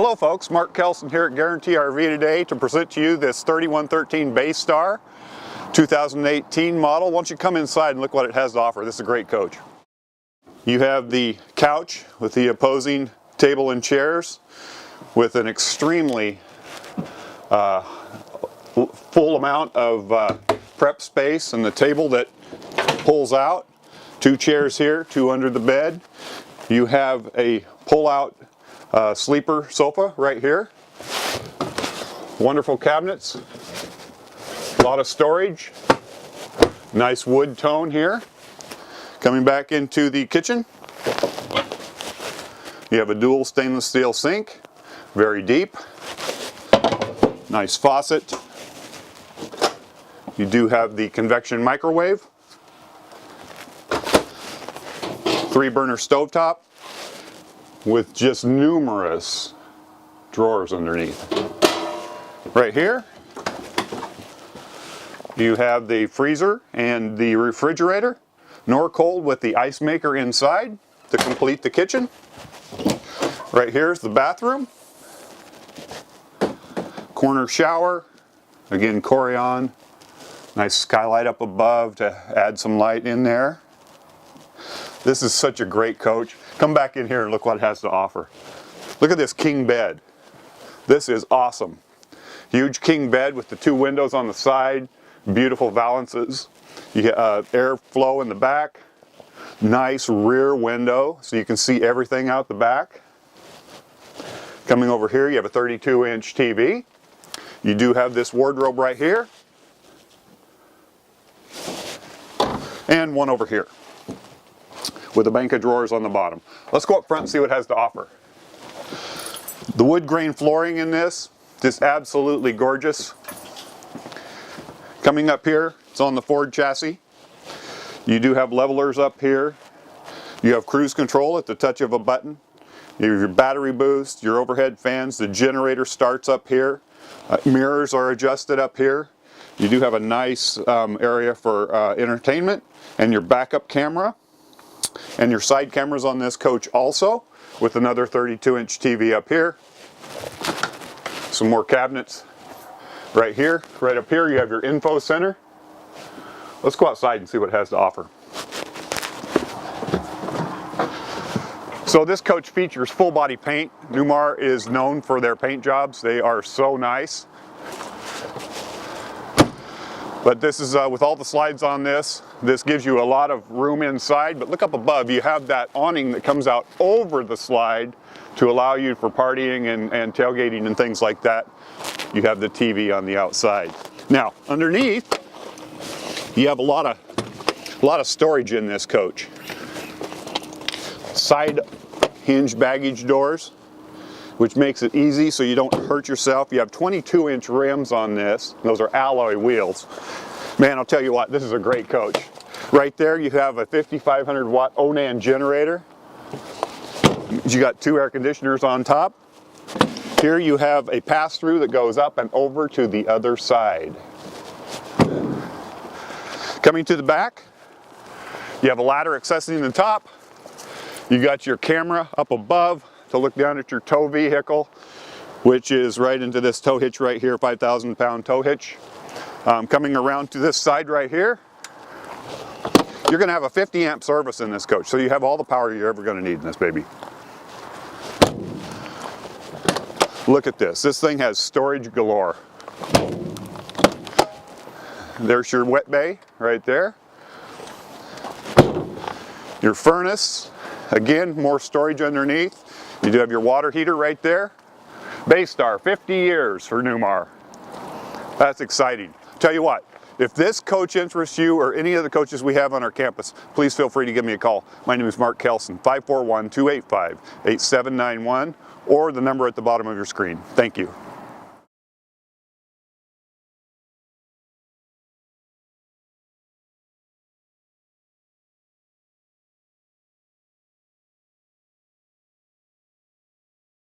Hello folks, Mark.Kelson here at Guaranty RV today to present to you this 3113 Baystar 2018 model. Why don't you come inside and look what it has to offer. This is a great coach. You have the couch with the opposing table and chairs with an extremely full amount of prep space, and the table that pulls out. 2 chairs here, 2 under the bed. You have a pull-out sleeper sofa right here. Wonderful cabinets. A lot of storage. Nice wood tone here. Coming back into the kitchen, you have a dual stainless steel sink, very deep. Nice faucet. You do have the convection microwave. 3-burner stovetop with just numerous drawers underneath. Right here, you have the freezer and the refrigerator, Norcold with the ice maker inside to complete the kitchen. Right here is the bathroom. Corner shower, again Corian. Nice skylight up above to add some light in there. This is such a great coach. Come back in here and look what it has to offer. Look at this king bed. This is awesome. Huge king bed with the 2 windows on the side, beautiful valances. You get airflow in the back. Nice rear window so you can see everything out the back. Coming over here, you have a 32-inch TV. You do have this wardrobe right here. And one over here with a bank of drawers on the bottom. Let's go up front and see what it has to offer. The wood grain flooring in this, just absolutely gorgeous. Coming up here, it's on the Ford chassis. You do have levelers up here. You have cruise control at the touch of a button. You have your battery boost, your overhead fans, the generator starts up here. Mirrors are adjusted up here. You do have a nice area for entertainment and your backup camera. And your side cameras on this coach also, with another 32-inch TV up here. Some more cabinets right here. Right up here you have your info center. Let's go outside and see what it has to offer. So this coach features full body paint. Newmar is known for their paint jobs. They are so nice. But this is with all the slides on this. This gives you a lot of room inside, but look up above, you have that awning that comes out over the slide to allow you for partying and tailgating and things like that. You have the TV on the outside. Now, underneath, you have a lot of storage in this coach. Side hinge baggage doors, which makes it easy so you don't hurt yourself. You have 22-inch rims on this. Those are alloy wheels. Man, I'll tell you what, this is a great coach. Right there you have a 5,500 watt Onan generator. You got 2 air conditioners on top. Here you have a pass-through that goes up and over to the other side. Coming to the back, you have a ladder accessing the top. You got your camera up above to look down at your tow vehicle, which is right into this tow hitch right here, 5,000-pound tow hitch. Coming around to this side right here, you're going to have a 50-amp service in this coach, so you have all the power you're ever going to need in this baby. Look at this. This thing has storage galore. There's your wet bay right there. Your furnace, again, more storage underneath. You do have your water heater right there. Baystar, 50 years for Newmar. That's exciting. Tell you what, if this coach interests you or any of the coaches we have on our campus, please feel free to give me a call. My name is Mark.Kelson, 541-285-8791, or the number at the bottom of your screen. Thank you.